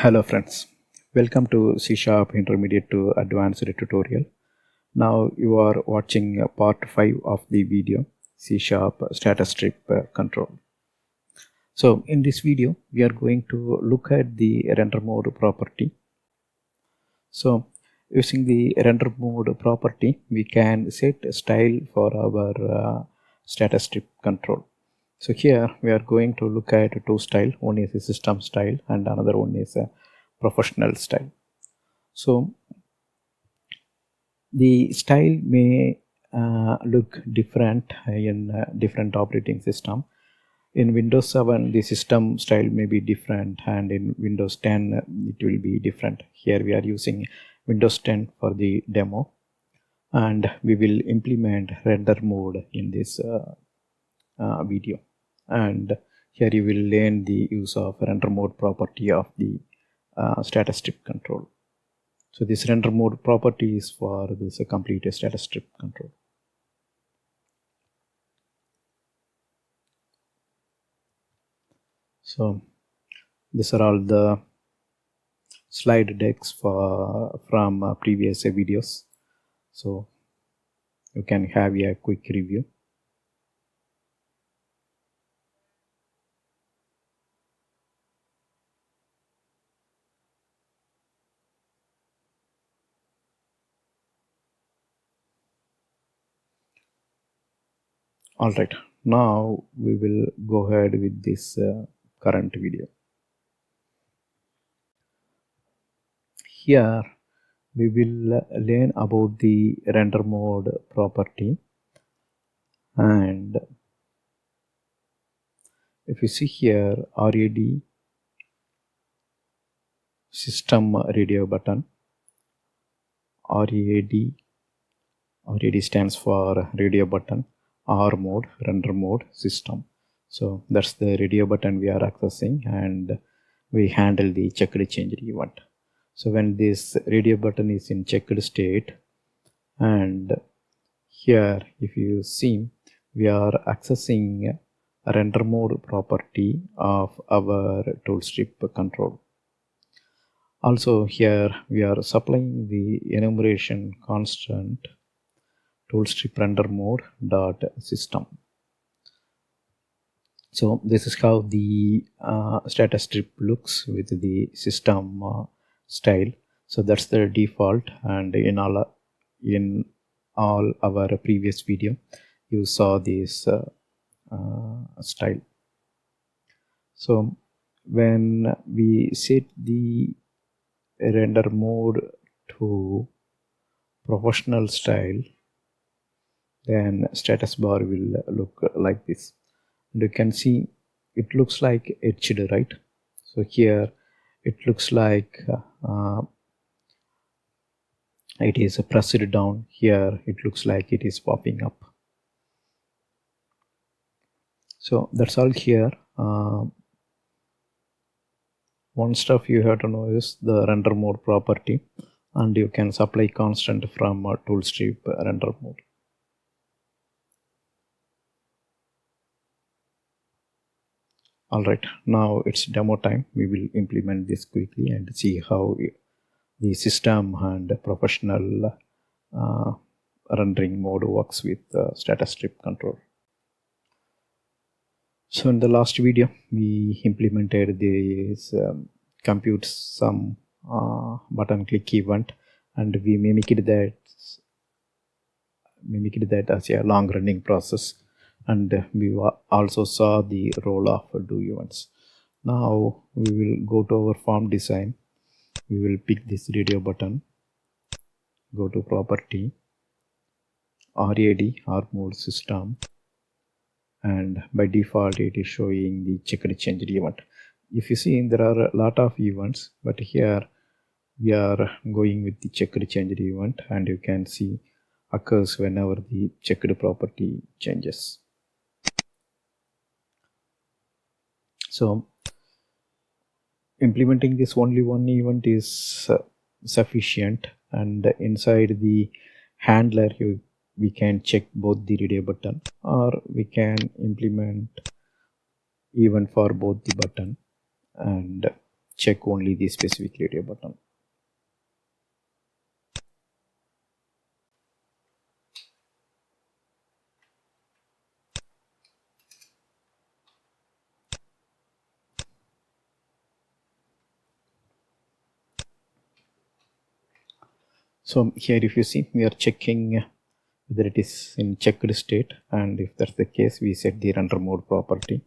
Hello friends, welcome to C# Intermediate to Advanced tutorial. Now you are watching part 5 of the video C# status strip control. So in this video we are going to look at the render mode property. So using the render mode property we can set a style for our status strip control. So here we are going to look at two styles. One is a system style and another one is a professional style. So the style may look different in different operating system. In Windows 7 the system style may be different, and in Windows 10 it will be different. Here we are using Windows 10 for the demo, and we will implement render mode in this video. And here you will learn the use of render mode property of the status strip control. So this render mode property is for this complete status strip control. So these are all the slide decks from previous videos. So you can have a quick review. Alright, now we will go ahead with this current video. Here we will learn about the render mode property, and if you see here RAD system radio button, RAD stands for radio button, R mode render mode system. So that's the radio button we are accessing, and we handle the checked change event. So when this radio button is in checked state, and here if you see we are accessing a render mode property of our tool strip control. Also here we are supplying the enumeration constant tool strip render mode dot system. So this is how the status strip looks with the system style. So that's the default, and in all our previous video you saw this style. So when we set the render mode to professional style, then status bar will look like this, and you can see it looks like etched, right? So here it looks like it is pressed down. Here it looks like it is popping up. So that's all here. One stuff you have to know is the render mode property, and you can supply constant from tool strip render mode. Alright, now it's demo time. We will implement this quickly and see how the system and professional rendering mode works with status strip control. So in the last video we implemented this compute sum button click event, and we mimicked that as a long running process, and we also saw the role of do events. Now we will go to our form design. We will pick this radio button, go to property, RAD R mode system, and by default it is showing the checked change event. If you see, there are a lot of events, but here we are going with the checked change event, and you can see occurs whenever the checked property changes. So implementing this only one event is sufficient, and inside the handler we can check both the radio button, or we can implement event for both the button and check only the specific radio button. So here if you see, we are checking whether it is in checked state, and if that's the case, we set the render mode property.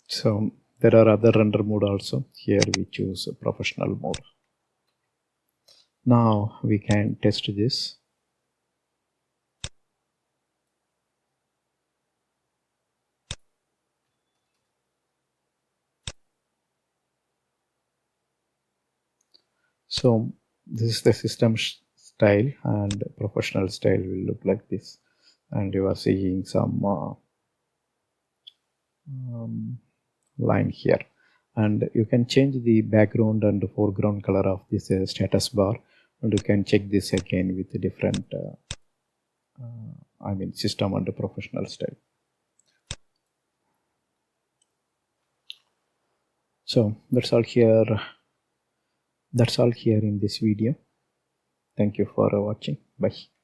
So there are other render mode also. Here we choose professional mode. Now we can test this. So this is the system style, and professional style will look like this, and you are seeing some line here, and you can change the background and foreground color of this status bar, and you can check this again with a different system and professional style. So that's all here in this video. Thank you for watching. Bye.